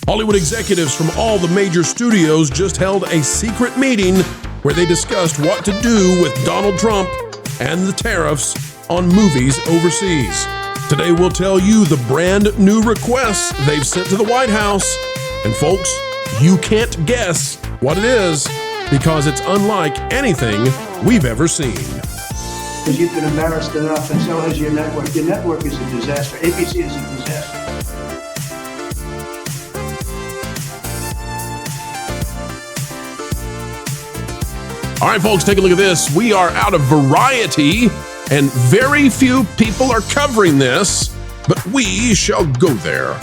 Hollywood executives from all the major studios just held a secret meeting where they discussed what to do with Donald Trump and the tariffs on movies overseas. Today we'll tell you the brand new requests they've sent to the White House. And folks, you can't guess what it is because it's unlike anything we've ever seen. Because you've been embarrassed enough, and so has your network. Your network is a disaster. ABC is a disaster. All right, folks, take a look at this. We are out of variety, and very few people are covering this, but we shall go there.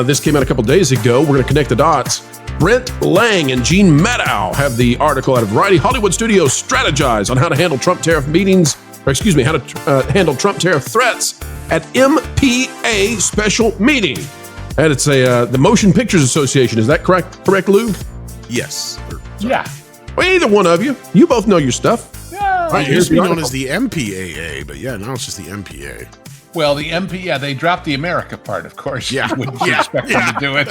This came out a couple days ago. We're going to connect the dots. Brent Lang and Gene Maddow have the article out of Variety. Hollywood studios strategize on how to handle Trump tariff meetings, how to handle Trump tariff threats at MPA special meeting. And it's the Motion Pictures Association. Is that correct, Lou? Yes. Yeah. Well, either one of you. You both know your stuff. Yeah. It used to be known as the MPAA, but yeah, now it's just the MPA. Well, the they dropped the America part, of course. Yeah. You wouldn't expect them to do it.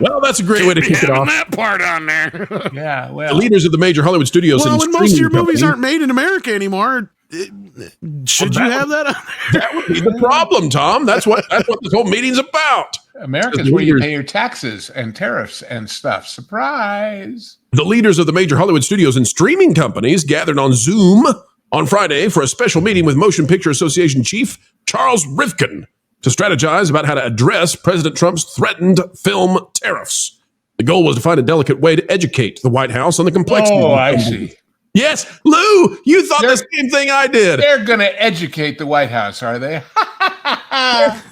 Well, that's a great way to kick it off. That part on there. Yeah, well. The leaders of the major Hollywood studios. Well, when most of your movies aren't made in America anymore, should you have that on there? That would be the problem, Tom. That's what this whole meeting's about. America's where you pay your taxes and tariffs and stuff. Surprise. The leaders of the major Hollywood studios and streaming companies gathered on Zoom on Friday for a special meeting with Motion Picture Association chief Charles Rivkin to strategize about how to address President Trump's threatened film tariffs. The goal was to find a delicate way to educate the White House on the complexity. Oh, I see. Yes, Lou, you thought the same thing I did. They're going to educate the White House, are they?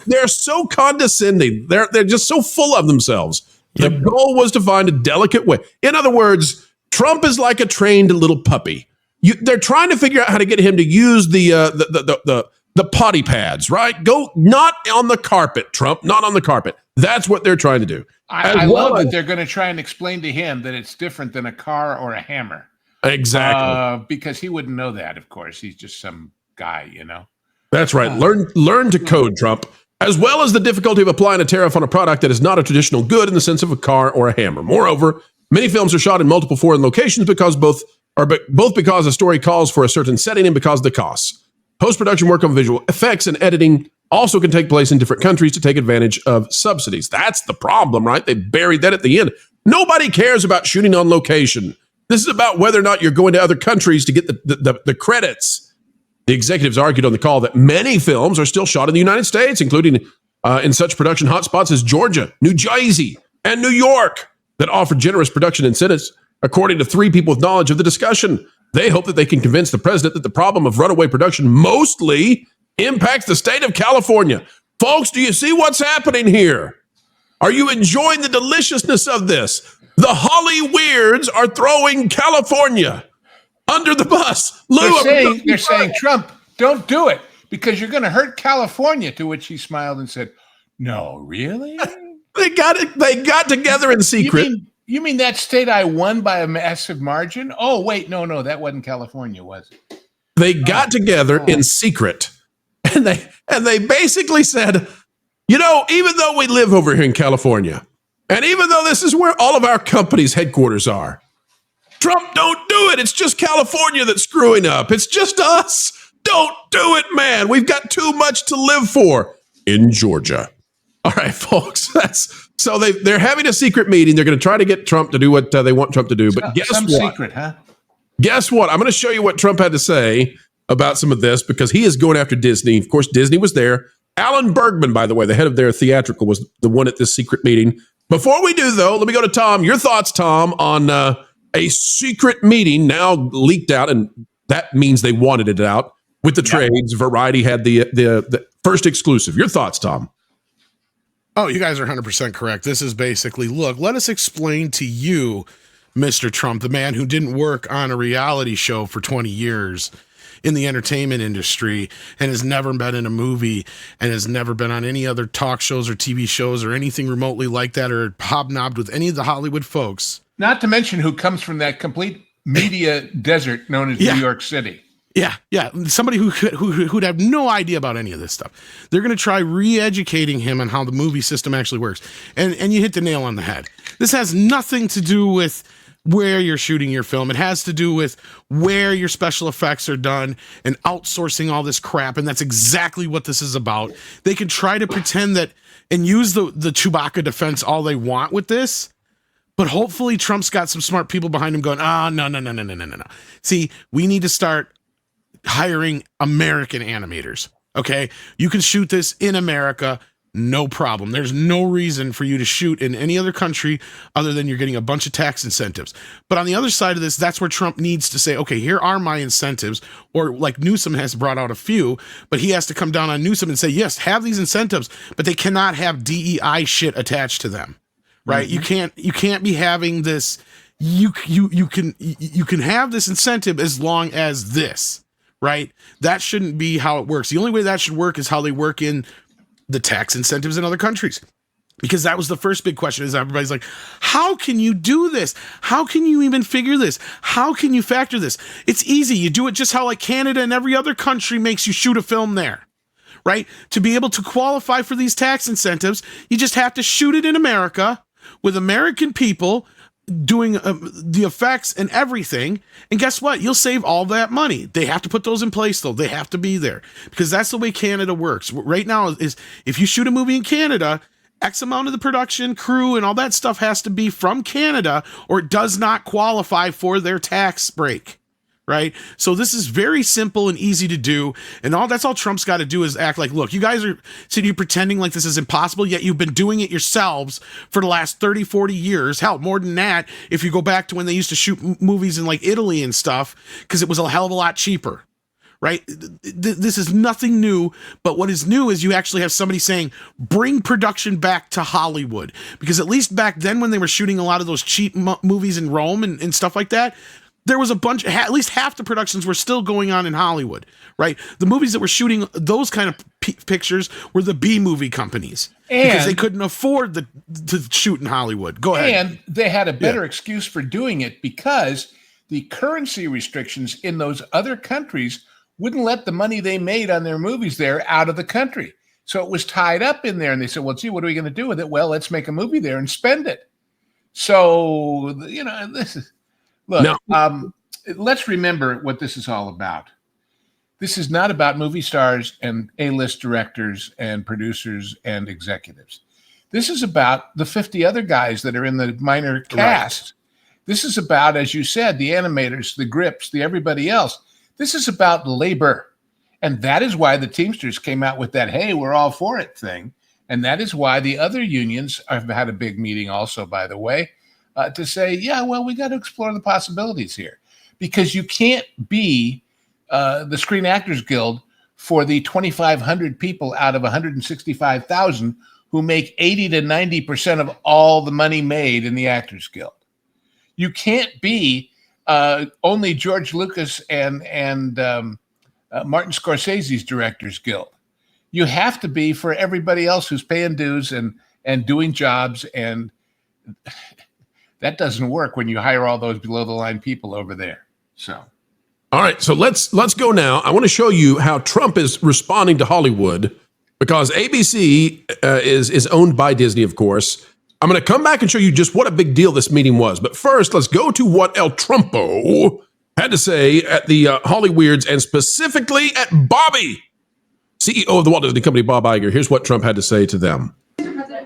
They're so condescending. They're just so full of themselves. The goal was to find a delicate way. In other words, Trump is like a trained little puppy. They're trying to figure out how to get him to use the potty pads, right? Go not on the carpet, Trump, not on the carpet. That's what they're trying to do. I love that they're going to try and explain to him that it's different than a car or a hammer. Exactly. Because he wouldn't know that, of course. He's just some guy, you know. That's right. Learn to code, Trump, as well as the difficulty of applying a tariff on a product that is not a traditional good in the sense of a car or a hammer. Moreover, many films are shot in multiple foreign locations because both because the story calls for a certain setting and because of the costs. Post-production work on visual effects and editing also can take place in different countries to take advantage of subsidies. That's the problem, right? They buried that at the end. Nobody cares about shooting on location. This is about whether or not you're going to other countries to get the credits. The executives argued on the call that many films are still shot in the United States, including in such production hotspots as Georgia, New Jersey, and New York that offer generous production incentives. According to three people with knowledge of the discussion, they hope that they can convince the president that the problem of runaway production mostly impacts the state of California. Folks, do you see what's happening here? Are you enjoying the deliciousness of this? The Holly Weirds are throwing California under the bus. Lou, they're saying, Trump, don't do it because you're going to hurt California, to which he smiled and said, no, really? They got together in secret. You mean that state I won by a massive margin? Oh, wait, no, that wasn't California, was it? They got together in secret, and they basically said, you know, even though we live over here in California, and even though this is where all of our companies' headquarters are, Trump, don't do it. It's just California that's screwing up. It's just us. Don't do it, man. We've got too much to live for in Georgia. All right, folks. So they're having a secret meeting. They're going to try to get Trump to do what they want Trump to do. But guess what? Secret, huh? Guess what? I'm going to show you what Trump had to say about some of this because he is going after Disney. Of course, Disney was there. Alan Bergman, by the way, the head of their theatrical, was the one at this secret meeting. Before we do, though, let me go to Tom. Your thoughts, Tom, on a secret meeting now leaked out, and that means they wanted it out with the trades. Variety had the first exclusive. Your thoughts, Tom? Oh, you guys are 100% correct. This is basically, look, let us explain to you, Mr. Trump, the man who didn't work on a reality show for 20 years in the entertainment industry and has never been in a movie and has never been on any other talk shows or TV shows or anything remotely like that or hobnobbed with any of the Hollywood folks. Not to mention who comes from that complete media desert known as New York City. Yeah, somebody who'd have no idea about any of this stuff. They're going to try re-educating him on how the movie system actually works. And you hit the nail on the head. This has nothing to do with where you're shooting your film. It has to do with where your special effects are done and outsourcing all this crap. And that's exactly what this is about. They can try to pretend that and use the Chewbacca defense all they want with this. But hopefully Trump's got some smart people behind him going, no. See, we need to start hiring American animators. Okay. You can shoot this in America. No problem. There's no reason for you to shoot in any other country other than you're getting a bunch of tax incentives. But on the other side of this, that's where Trump needs to say, okay, here are my incentives. Or like Newsom has brought out a few, but he has to come down on Newsom and say, yes, have these incentives, but they cannot have DEI shit attached to them. Right. Mm-hmm. You can't be having this. You can have this incentive as long as this. Right. That shouldn't be how it works. The only way that should work is how they work in the tax incentives in other countries, because that was the first big question. Is everybody's like, how can you do this? How can you even figure this? How can you factor this? It's easy. You do it just how like Canada and every other country makes you shoot a film there. Right. To be able to qualify for these tax incentives, you just have to shoot it in America with American people doing the effects and everything. And guess what? You'll save all that money. They have to put those in place, though. They have to be there because that's the way Canada works. Right now is if you shoot a movie in Canada, X amount of the production crew and all that stuff has to be from Canada or it does not qualify for their tax break. Right. So this is very simple and easy to do. And that's all Trump's got to do is act like, look, you guys are sitting here pretending like this is impossible, yet you've been doing it yourselves for the last 30, 40 years. Hell, more than that, if you go back to when they used to shoot movies in like Italy and stuff, because it was a hell of a lot cheaper. Right. This is nothing new. But what is new is you actually have somebody saying, bring production back to Hollywood, because at least back then when they were shooting a lot of those cheap movies in Rome and stuff like that, there was a bunch, at least half the productions were still going on in Hollywood, right? The movies that were shooting those kind of pictures were the B movie companies because they couldn't afford to shoot in Hollywood. Go ahead. And they had a better excuse for doing it because the currency restrictions in those other countries wouldn't let the money they made on their movies there out of the country. So it was tied up in there. And they said, well, gee, what are we going to do with it? Well, let's make a movie there and spend it. So, this is... Look, let's remember what this is all about. This is not about movie stars and A-list directors and producers and executives. This is about the 50 other guys that are in the minor cast. Right. This is about, as you said, the animators, the grips, the everybody else. This is about labor. And that is why the Teamsters came out with that, hey, we're all for it thing. And that is why the other unions have had a big meeting also, by the way, to say, yeah, well, we got to explore the possibilities here, because you can't be the Screen Actors Guild for the 2,500 people out of 165,000 who make 80 to 90% of all the money made in the Actors Guild. You can't be only George Lucas and Martin Scorsese's Directors Guild. You have to be for everybody else who's paying dues and doing jobs, and that doesn't work when you hire all those below the line people over there. So, all right, so let's go now. I want to show you how Trump is responding to Hollywood, because ABC is owned by Disney, of course. I'm going to come back and show you just what a big deal this meeting was. But first, let's go to what El Trumpo had to say at the Hollyweirds, and specifically at Bobby, CEO of the Walt Disney Company, Bob Iger. Here's what Trump had to say to them.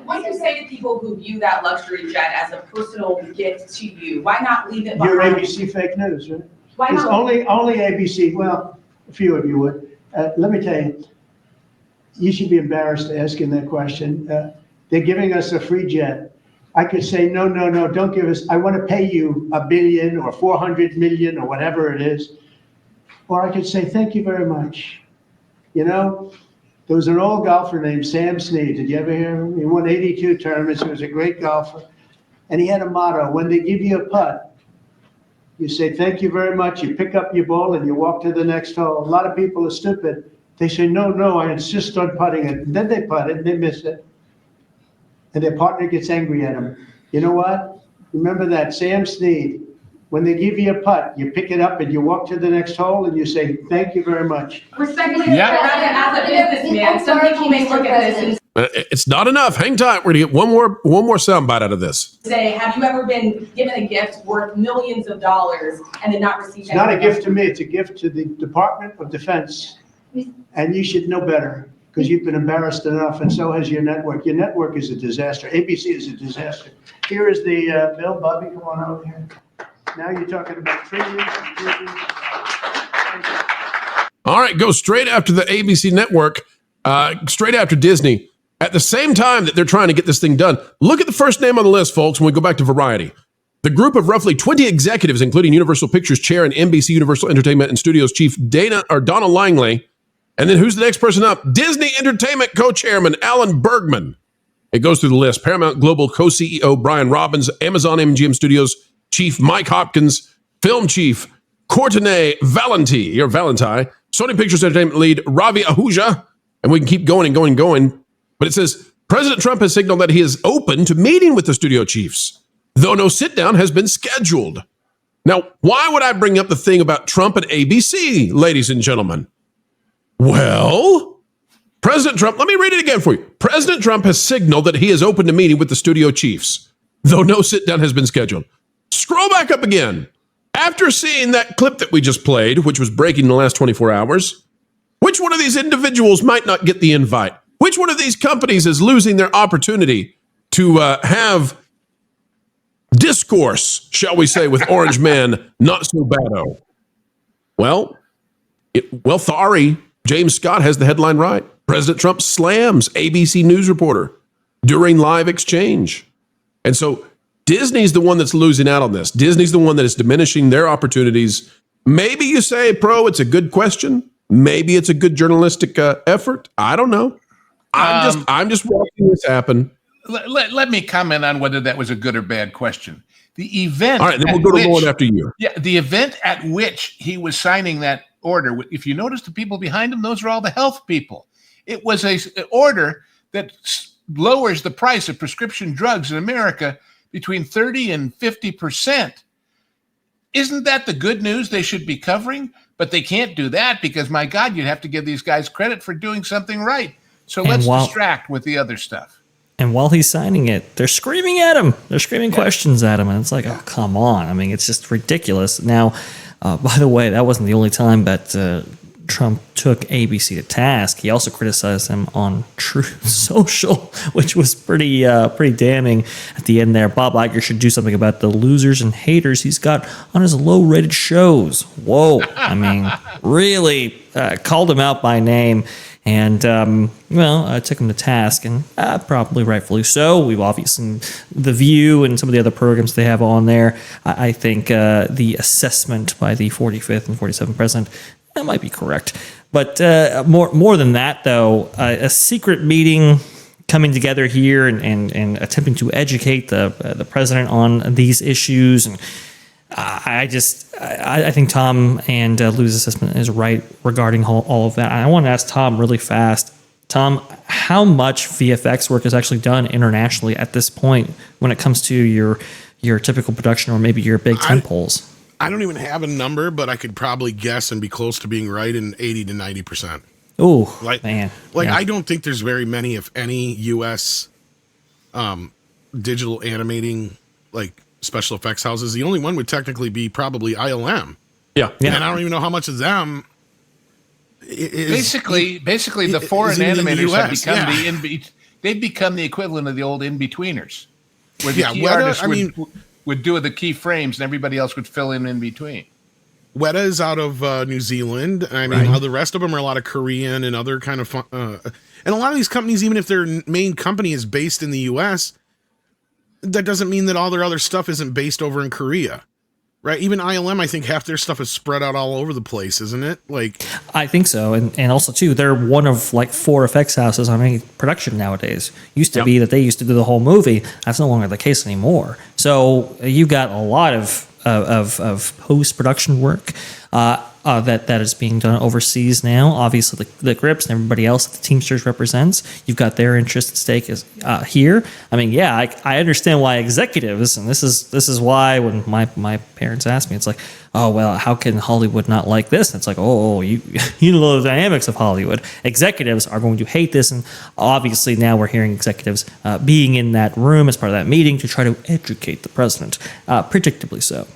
What do you say to people who view that luxury jet as a personal gift to you? Why not leave it behind? You're ABC fake news, right? Why it's not? only ABC. Well, a few of you would. Let me tell you, you should be embarrassed asking that question. They're giving us a free jet. I could say, no, don't give us. I want to pay you $1 billion or 400 million or whatever it is. Or I could say, thank you very much. There was an old golfer named Sam Snead. Did you ever hear him? He won 82 tournaments. He was a great golfer. And he had a motto: when they give you a putt, you say, thank you very much. You pick up your ball and you walk to the next hole. A lot of people are stupid. They say, no, I insist on putting it. And then they putt it and they miss it. And their partner gets angry at them. You know what? Remember that Sam Snead, When they give you a putt, you pick it up and you walk to the next hole and you say, thank you very much. Respectfully, as a businessman, some people may look at this and It's not enough. Hang tight. We're going to get one more soundbite out of this. say, have you ever been given a gift worth millions of dollars and then not received It's not a gift to me, it's a gift to the Department of Defense. And you should know better, because you've been embarrassed enough, and so has your network. Your network is a disaster. ABC is a disaster. Here is the bill. Bobby, come on over here. Now you're talking about trillions and trillions. All right, go straight after the ABC network, straight after Disney. At the same time that they're trying to get this thing done, look at the first name on the list, folks, when we go back to Variety. The group of roughly 20 executives, including Universal Pictures Chair and NBC Universal Entertainment and Studios Chief Donna Langley. And then who's the next person up? Disney Entertainment Co-Chairman Alan Bergman. It goes through the list. Paramount Global Co-CEO Brian Robbins, Amazon MGM Studios Chief Mike Hopkins, Film Chief Courtenay Valenti, Sony Pictures Entertainment Lead Ravi Ahuja, and we can keep going and going and going. But it says, President Trump has signaled that he is open to meeting with the studio chiefs, though no sit-down has been scheduled. Now, why would I bring up the thing about Trump and ABC, ladies and gentlemen? Well, President Trump, let me read it again for you. President Trump has signaled that he is open to meeting with the studio chiefs, though no sit-down has been scheduled. Scroll back up again. After seeing that clip that we just played, which was breaking in the last 24 hours, which one of these individuals might not get the invite? Which one of these companies is losing their opportunity to have discourse, shall we say, with Orange Man Not So Bado? Well, Thari, James Scott has the headline right. President Trump slams ABC News reporter during live exchange. And so Disney's the one that's losing out on this. Disney's the one that is diminishing their opportunities. Maybe you say, Pro, it's a good question. Maybe it's a good journalistic effort. I don't know. I'm just watching this happen. Let me comment on whether that was a good or bad question. The event. All right, then we'll go to Lauren after you. Yeah, the event at which he was signing that order. If you notice the people behind him, those are all the health people. It was an order that lowers the price of prescription drugs in America between 30 and 50%. Isn't that the good news they should be covering? But they can't do that because, my God, you'd have to give these guys credit for doing something right. So let's distract with the other stuff. And while he's signing it, they're screaming at him. They're screaming questions at him. And it's like, oh, come on. I mean, it's just ridiculous. Now, by the way, that wasn't the only time that Trump took ABC to task. He also criticized them on Truth Social, which was pretty damning at the end there. Bob Iger should do something about the losers and haters he's got on his low-rated shows. Whoa. I mean, really called him out by name. And, I took him to task, and probably rightfully so. We've obviously The View and some of the other programs they have on there. I think the assessment by the 45th and 47th president, that might be correct. But more than that, though, a secret meeting coming together here and attempting to educate the president on these issues. And I think Tom and Lou's assessment is right regarding all of that. I want to ask Tom really fast. Tom, how much VFX work is actually done internationally at this point when it comes to your typical production or maybe your big tentpoles? I don't even have a number, but I could probably guess and be close to being right in 80 to 90%. Oh, man. I don't think there's very many, if any, U.S. Digital animating, special effects houses. The only one would technically be probably ILM. Yeah. And I don't even know how much of them is basically the foreign animators have become they've become the equivalent of the old in-betweeners. Where the key artists would do the key frames and everybody else would fill in between. Weta is out of New Zealand. I mean, the rest of them are a lot of Korean and other kind of and a lot of these companies, even if their main company is based in the U.S., that doesn't mean that all their other stuff isn't based over in Korea, right? Even ILM, I think half their stuff is spread out all over the place, isn't it? I think so. And also, too, they're one of 4 effects houses on any production nowadays. Used to be that they used to do the whole movie. That's no longer the case anymore. So you've got a lot of post-production work. that is being done overseas now. Obviously, the Grips and everybody else that the Teamsters represents, you've got their interest at stake is here. I mean, yeah, I understand why executives, and this is why when my parents asked me, it's like, oh well, how can Hollywood not like this? And it's like, oh, you know the dynamics of Hollywood. Executives are going to hate this, and obviously now we're hearing executives being in that room as part of that meeting to try to educate the president, predictably so.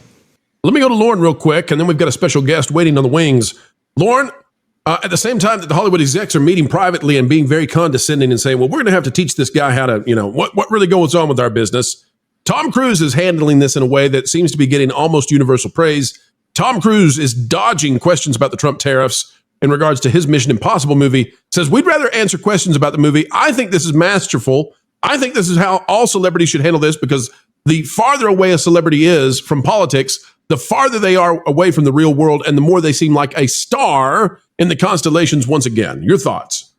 Let me go to Lauren real quick, and then we've got a special guest waiting on the wings. Lauren, at the same time that the Hollywood execs are meeting privately and being very condescending and saying, well, we're going to have to teach this guy how to, what really goes on with our business. Tom Cruise is handling this in a way that seems to be getting almost universal praise. Tom Cruise is dodging questions about the Trump tariffs in regards to his Mission Impossible movie, says we'd rather answer questions about the movie. I think this is masterful. I think this is how all celebrities should handle this, because the farther away a celebrity is from politics, the farther they are away from the real world, and the more they seem like a star in the constellations once again. Your thoughts?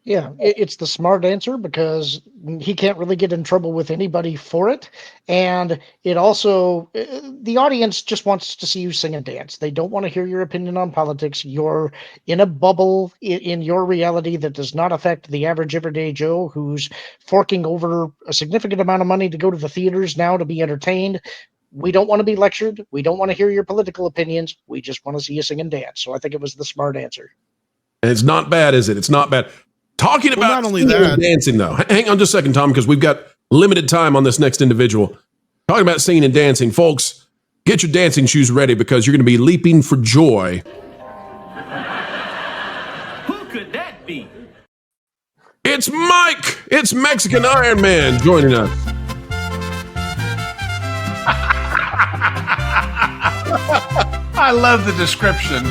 Yeah, it's the smart answer because he can't really get in trouble with anybody for it. And it also, the audience just wants to see you sing and dance. They don't want to hear your opinion on politics. You're in a bubble in your reality that does not affect the average everyday Joe who's forking over a significant amount of money to go to the theaters now to be entertained. We don't want to be lectured. We don't want to hear your political opinions. We just want to see you sing and dance. So I think it was the smart answer. And it's not bad, is it? It's not bad. Talking about not only that, dancing, though. Hang on just a second, Tom, because we've got limited time on this next individual. Talking about singing and dancing, folks, get your dancing shoes ready because you're going to be leaping for joy. Who could that be? It's Mike. It's Mexican Iron Man joining us. I love the description.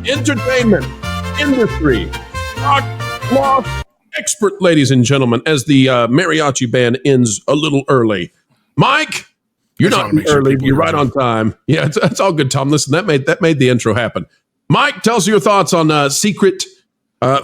Entertainment, industry, rock, loss, expert, ladies and gentlemen, as the mariachi band ends a little early. Mike, you're not early. You're right on time. Yeah, it's all good, Tom. Listen, that made the intro happen. Mike, tell us your thoughts on secret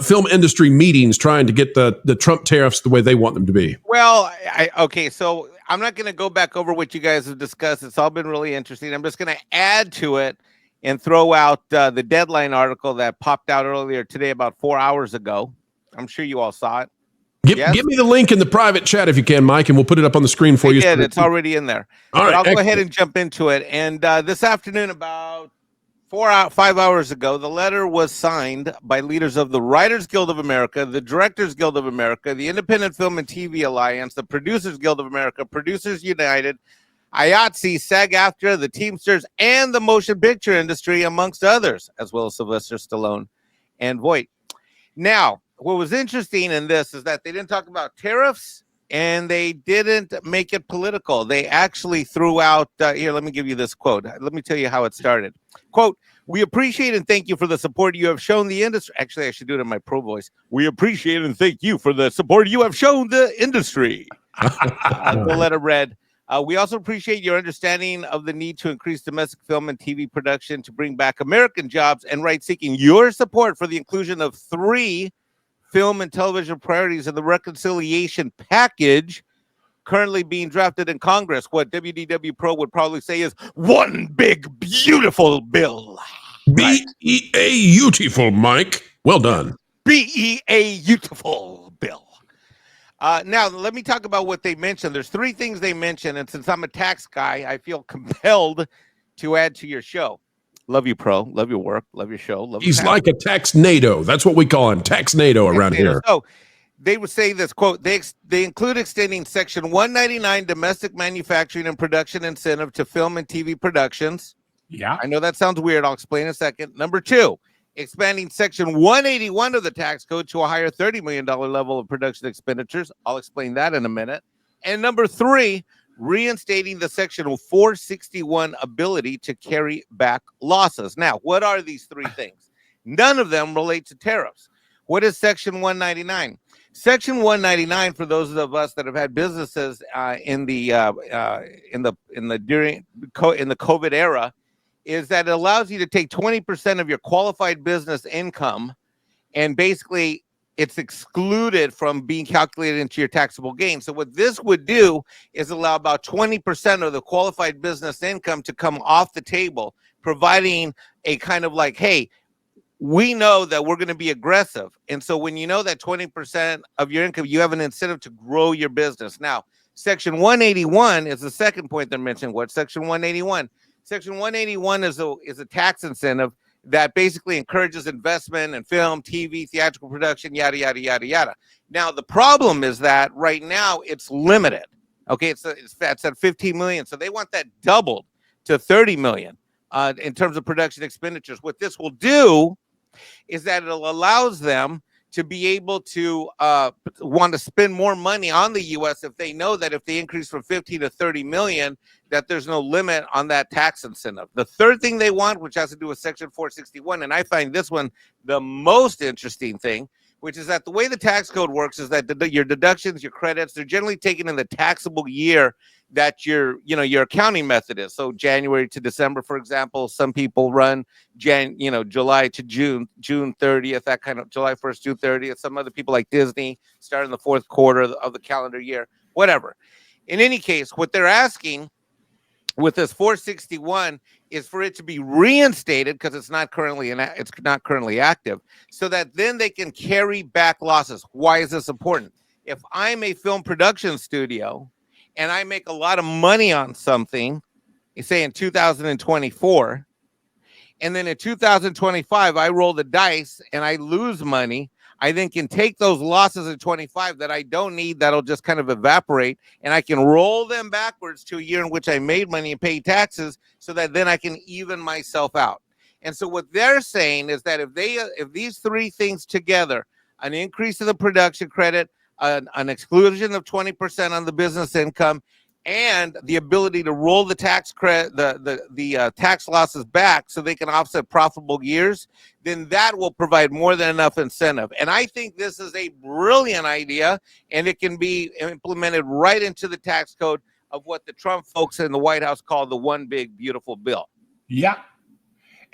film industry meetings trying to get the Trump tariffs the way they want them to be. Well, okay, so I'm not going to go back over what you guys have discussed. It's all been really interesting. I'm just going to add to it and throw out the Deadline article that popped out earlier today about 4 hours ago. I'm sure you all saw it. Give me the link in the private chat if you can, Mike, and we'll put it up on the screen for you. It's already in there. All right, I'll go ahead and jump into it. And this afternoon, about 5 hours ago, the letter was signed by leaders of the Writers Guild of America, the Directors Guild of America, the Independent Film and TV Alliance, the Producers Guild of America, Producers United, IATSE, SAG-AFTRA, the Teamsters, and the motion picture industry, amongst others, as well as Sylvester Stallone and Voight. Now, what was interesting in this is that they didn't talk about tariffs, and they didn't make it political. They actually threw out, here, let me give you this quote. Let me tell you how it started. Quote, "We appreciate and thank you for the support you have shown the industry." Actually, I should do it in my pro voice. "We appreciate and thank you for the support you have shown the industry." The letter read, "We also appreciate your understanding of the need to increase domestic film and TV production to bring back American jobs and rights, seeking your support for the inclusion of 3 film and television priorities in the reconciliation package currently being drafted in Congress." What WDW Pro would probably say is one big, beautiful bill. B-E-A-beautiful, Mike. Well done. B-E-A-beautiful bill. Now, let me talk about what they mentioned. There's 3 things they mentioned, and since I'm a tax guy, I feel compelled to add to your show. Love you, Pro. Love your work. Love your show. He's like a tax NATO. That's what we call him, tax NATO around here. So they would say this, quote, they include extending Section 199 domestic manufacturing and production incentive to film and TV productions. Yeah. I know that sounds weird. I'll explain in a second. Number 2, expanding Section 181 of the tax code to a higher $30 million level of production expenditures. I'll explain that in a minute. And number 3, reinstating the Section 461 ability to carry back losses. Now, what are these 3 things? None of them relate to tariffs. What is Section 199? Section 199, for those of us that have had businesses in the COVID era, is that it allows you to take 20% of your qualified business income, and basically it's excluded from being calculated into your taxable gain. So what this would do is allow about 20% of the qualified business income to come off the table providing a kind of like, hey, we know that we're going to be aggressive. And so when you know that 20% of your income, you have an incentive to grow your business. Now, Section 181 is the second point they're mentioning. What Section 181? Section 181 is a tax incentive that basically encourages investment in film, TV, theatrical production, yada, yada, yada, yada. Now, the problem is that right now it's limited. Okay, it's at 15 million. So they want that doubled to 30 million in terms of production expenditures. What this will do is that it allows them to be able to want to spend more money on the U.S. if they know that if they increase from 50 to 30 million, that there's no limit on that tax incentive. The third thing they want, which has to do with Section 461, and I find this one the most interesting thing, which is that the way the tax code works is that your deductions, your credits, they're generally taken in the taxable year that your accounting method is. So January to December, for example, some people run July to June 30th, that kind of July 1st, June 30th. Some other people like Disney start in the fourth quarter of the calendar year, whatever. In any case, what they're asking with this 461 is for it to be reinstated because it's not currently active, so that then they can carry back losses. Why is this important? If I'm a film production studio and I make a lot of money on something, say in 2024, and then in 2025 I roll the dice and I lose money, I then can take those losses in 25 that I don't need, that'll just kind of evaporate, and I can roll them backwards to a year in which I made money and paid taxes, so that then I can even myself out. And so what they're saying is that if these three things together, an increase in the production credit, an exclusion of 20% on the business income, and the ability to roll the tax credit, the tax losses back so they can offset profitable years, then that will provide more than enough incentive. And I think this is a brilliant idea, and it can be implemented right into the tax code of what the Trump folks in the White House call the one big beautiful bill. Yeah.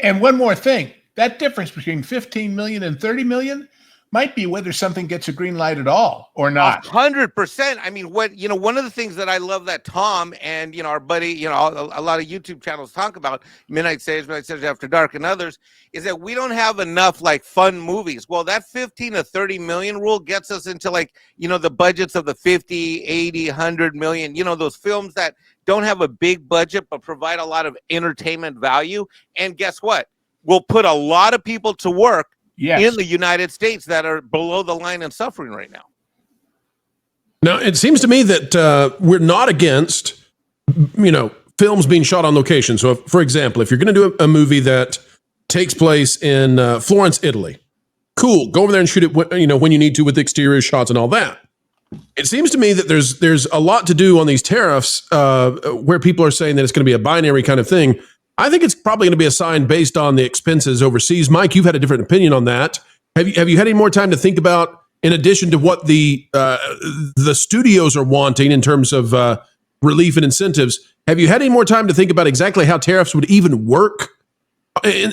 And one more thing, that difference between 15 million and 30 million might be whether something gets a green light at all or not. 100%. I mean, one of the things that I love that Tom and, our buddy, a lot of YouTube channels talk about, Midnight Sage After Dark, and others, is that we don't have enough like fun movies. Well, that 15 to 30 million rule gets us into the budgets of the 50, 80, 100 million, those films that don't have a big budget but provide a lot of entertainment value. And guess what? We'll put a lot of people to work in the United States that are below the line and suffering right now. Now, it seems to me that we're not against, films being shot on location. So, for example, if you're going to do a movie that takes place in Florence, Italy, cool, go over there and shoot it when you need to with exterior shots and all that. It seems to me that there's a lot to do on these tariffs where people are saying that it's going to be a binary kind of thing. I think it's probably going to be assigned based on the expenses overseas. Mike, you've had a different opinion on that. Have you had any more time to think about, in addition to what the studios are wanting in terms of relief and incentives, have you had any more time to think about exactly how tariffs would even work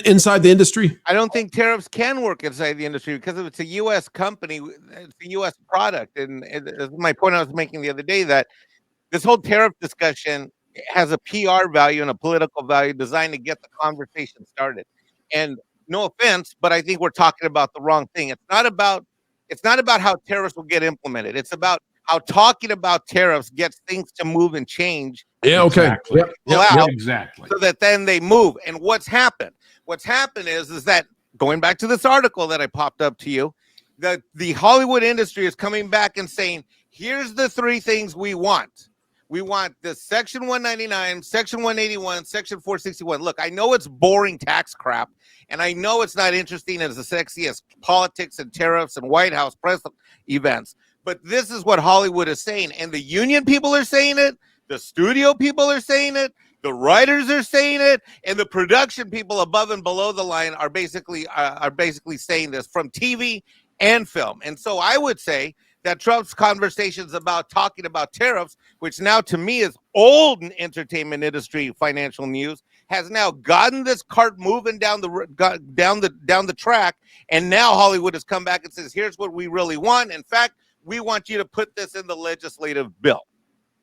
inside the industry? I don't think tariffs can work inside the industry because if it's a U.S. company, it's a U.S. product. And my point I was making the other day, that this whole tariff discussion has a PR value and a political value designed to get the conversation started. And no offense, but I think we're talking about the wrong thing. It's not about how tariffs will get implemented. It's about how talking about tariffs gets things to move and change. Yeah, okay. Exactly. Exactly. So that then they move. And what's happened? What's happened is that, going back to this article that I popped up to you, that the Hollywood industry is coming back and saying, here's the three things we want. We want this Section 199, Section 181, Section 461. Look, I know it's boring tax crap, and I know it's not interesting as sexy as politics and tariffs and White House press events, but this is what Hollywood is saying, and the union people are saying it, the studio people are saying it, the writers are saying it, and the production people above and below the line are basically saying this from TV and film. And so I would say that Trump's conversations about talking about tariffs, which now to me is old entertainment industry financial news, has now gotten this cart moving down the track, and now Hollywood has come back and says, here's what we really want. In fact, we want you to put this in the legislative bill.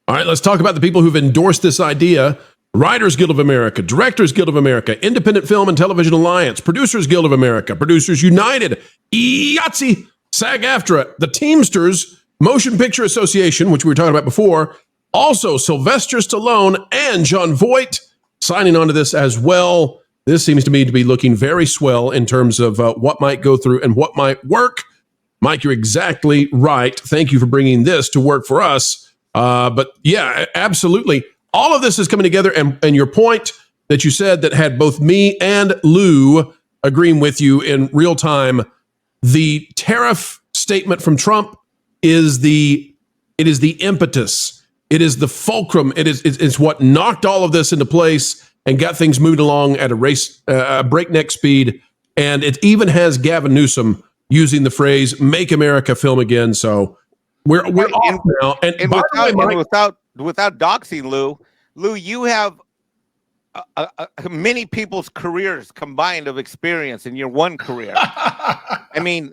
All right, let's talk about the people who've endorsed this idea. Writers Guild of America, Directors Guild of America, Independent Film and Television Alliance, Producers Guild of America, Producers United, IATSE, SAG-AFTRA, the Teamsters, Motion Picture Association, which we were talking about before, also Sylvester Stallone and Jon Voight signing on to this as well. This seems to me to be looking very swell in terms of what might go through and what might work. Mike, you're exactly right. Thank you for bringing this to work for us. But yeah, absolutely. All of this is coming together. And your point that you said that had both me and Lou agreeing with you in real time, the tariff statement from Trump is the impetus. It is the fulcrum. It's what knocked all of this into place and got things moving along at a breakneck speed. And it even has Gavin Newsom using the phrase "Make America Film Again." So we're off now. And without doxing Lou, you have many people's careers combined of experience in your one career. I mean,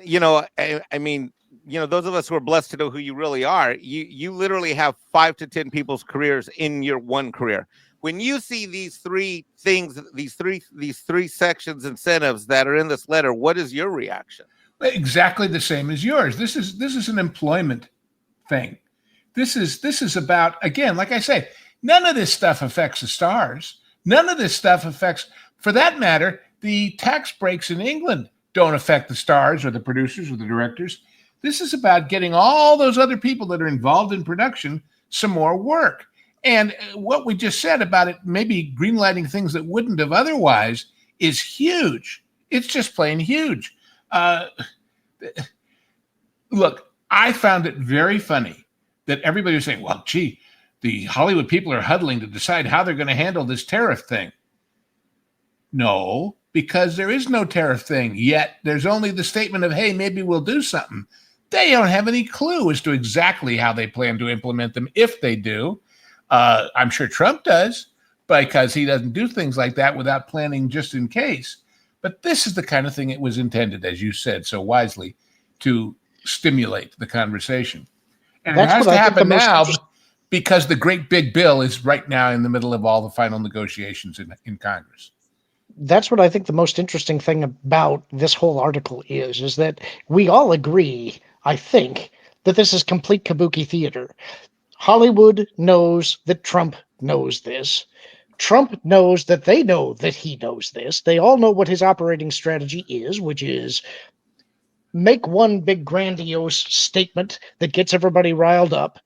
those of us who are blessed to know who you really are, you literally have 5 to 10 people's careers in your one career. When you see these three things, these three sections, incentives that are in this letter, what is your reaction? Exactly the same as yours. This is an employment thing. This is about, again, like I say, none of this stuff affects the stars. None of this stuff affects, for that matter, the tax breaks in England don't affect the stars or the producers or the directors. This is about getting all those other people that are involved in production some more work. And what we just said about it, maybe greenlighting things that wouldn't have otherwise, is huge. It's just plain huge. Look, I found it very funny that everybody was saying, well, gee, the Hollywood people are huddling to decide how they're going to handle this tariff thing. No, because there is no tariff thing yet. There's only the statement of, hey, maybe we'll do something. They don't have any clue as to exactly how they plan to implement them, if they do. I'm sure Trump does, because he doesn't do things like that without planning just in case. But this is the kind of thing it was intended, as you said so wisely, to stimulate the conversation. And it has to happen now because the great big bill is right now in the middle of all the final negotiations in Congress. That's what I think the most interesting thing about this whole article is that we all agree, I think, that this is complete kabuki theater. Hollywood knows that Trump knows this. Trump knows that they know that he knows this. They all know what his operating strategy is, which is make one big grandiose statement that gets everybody riled up.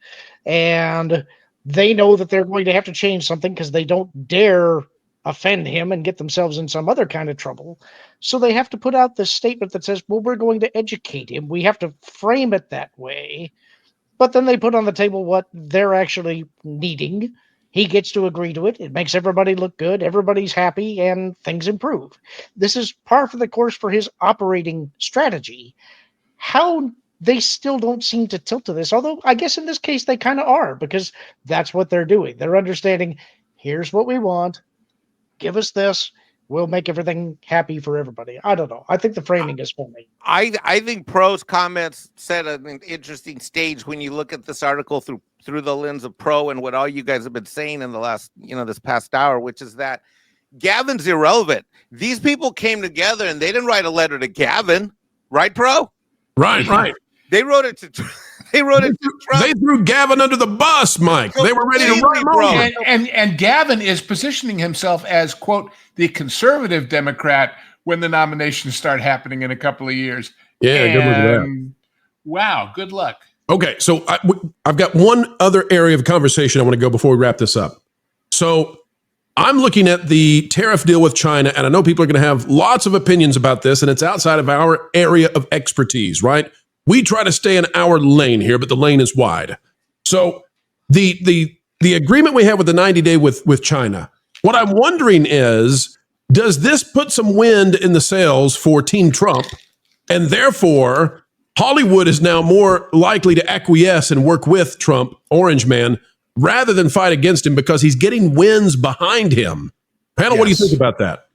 And they know that they're going to have to change something because they don't dare offend him and get themselves in some other kind of trouble. So they have to put out this statement that says, well, we're going to educate him. We have to frame it that way. But then they put on the table what they're actually needing. He gets to agree to it. It makes everybody look good. Everybody's happy and things improve. This is par for the course for his operating strategy. How they still don't seem to tilt to this, although I guess in this case they kind of are, because that's what they're doing. They're understanding, here's what we want. Give us this. We'll make everything happy for everybody. I don't know. I think the framing is funny. I think Pro's comments set an interesting stage when you look at this article through the lens of Pro and what all you guys have been saying in the last, this past hour, which is that Gavin's irrelevant. These people came together and they didn't write a letter to Gavin, right, Pro? Right. They wrote it to Trump. They threw Gavin under the bus, Mike. They were ready to run him. And Gavin is positioning himself as, quote, the conservative Democrat when the nominations start happening in a couple of years. Yeah, good luck with that. Wow, good luck. Okay, so I've got one other area of conversation I want to go before we wrap this up. So I'm looking at the tariff deal with China, and I know people are going to have lots of opinions about this, and it's outside of our area of expertise, right? We try to stay in our lane here, but the lane is wide. So the agreement we have with the 90-day with China, what I'm wondering is, does this put some wind in the sails for Team Trump? And therefore, Hollywood is now more likely to acquiesce and work with Trump, Orange Man, rather than fight against him because he's getting wins behind him. Panel, What do you think about that?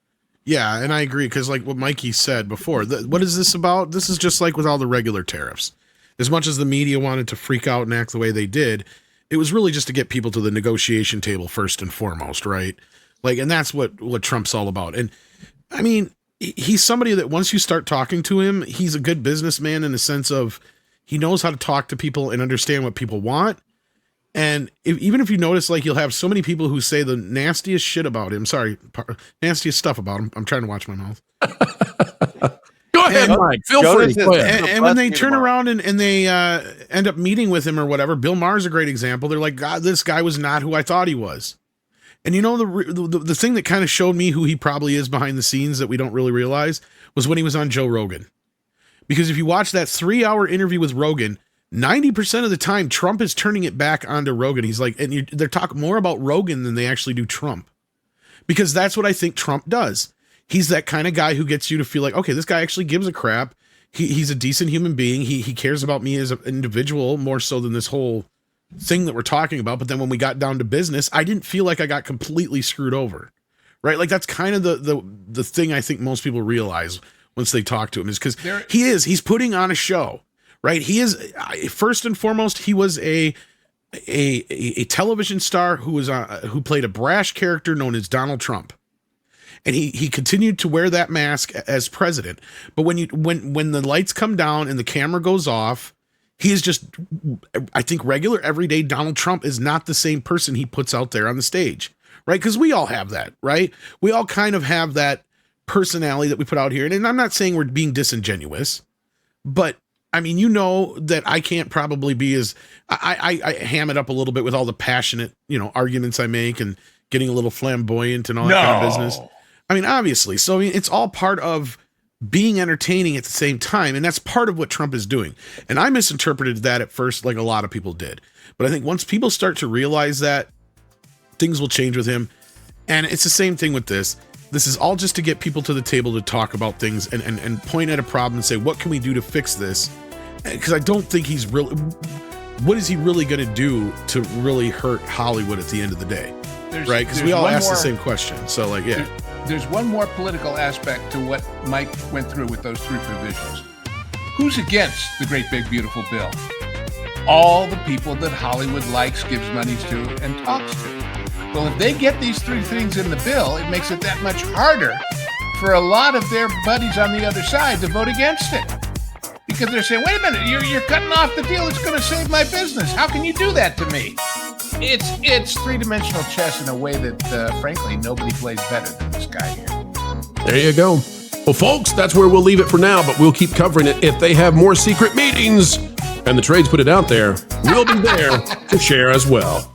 Yeah, and I agree, because like what Mikey said before, what is this about? This is just like with all the regular tariffs. As much as the media wanted to freak out and act the way they did, it was really just to get people to the negotiation table first and foremost, right? Like, and that's what Trump's all about. And I mean, he's somebody that once you start talking to him, he's a good businessman in the sense of he knows how to talk to people and understand what people want. And even if you notice, like, you'll have so many people who say the nastiest shit about him. Sorry, nastiest stuff about him. I'm trying to watch my mouth. Go ahead, Mike. Feel free. Go ahead. And when they turn around and they end up meeting with him or whatever, Bill Maher's a great example. They're like, God, this guy was not who I thought he was. And you know, the thing that kind of showed me who he probably is behind the scenes that we don't really realize was when he was on Joe Rogan. Because if you watch that 3-hour interview with Rogan, 90% of the time, Trump is turning it back onto Rogan. He's like, and they're talking more about Rogan than they actually do Trump. Because that's what I think Trump does. He's that kind of guy who gets you to feel like, okay, this guy actually gives a crap. He's a decent human being. He cares about me as an individual more so than this whole thing that we're talking about. But then when we got down to business, I didn't feel like I got completely screwed over. Right? Like, that's kind of the thing I think most people realize once they talk to him, is because he's putting on a show. Right. He is, first and foremost, he was a television star who played a brash character known as Donald Trump. And he continued to wear that mask as president. But when the lights come down and the camera goes off, he is just, I think, regular everyday Donald Trump is not the same person he puts out there on the stage. Right. Because we all have that. Right. We all kind of have that personality that we put out here. And I'm not saying we're being disingenuous, but I mean, you know that I can't probably be as I ham it up a little bit with all the passionate, arguments I make and getting a little flamboyant and all that kind of business. I mean, obviously. So, I mean, it's all part of being entertaining at the same time. And that's part of what Trump is doing. And I misinterpreted that at first, like a lot of people did. But I think once people start to realize that, things will change with him. And it's the same thing with this. This is all just to get people to the table to talk about things and point at a problem and say, what can we do to fix this? Because I don't think he's really, what is he really going to do to really hurt Hollywood at the end of the day? Right? Because we all ask the same question. So, like, yeah. There's one more political aspect to what Mike went through with those 3 provisions. Who's against the great big beautiful bill? All the people that Hollywood likes, gives money to, and talks to. Well, if they get these 3 things in the bill, it makes it that much harder for a lot of their buddies on the other side to vote against it. Because they're saying, wait a minute, you're cutting off the deal that's going to save my business. How can you do that to me? It's 3-dimensional chess in a way that, frankly, nobody plays better than this guy here. There you go. Well, folks, that's where we'll leave it for now, but we'll keep covering it. If they have more secret meetings and the trades put it out there, we'll be there to share as well.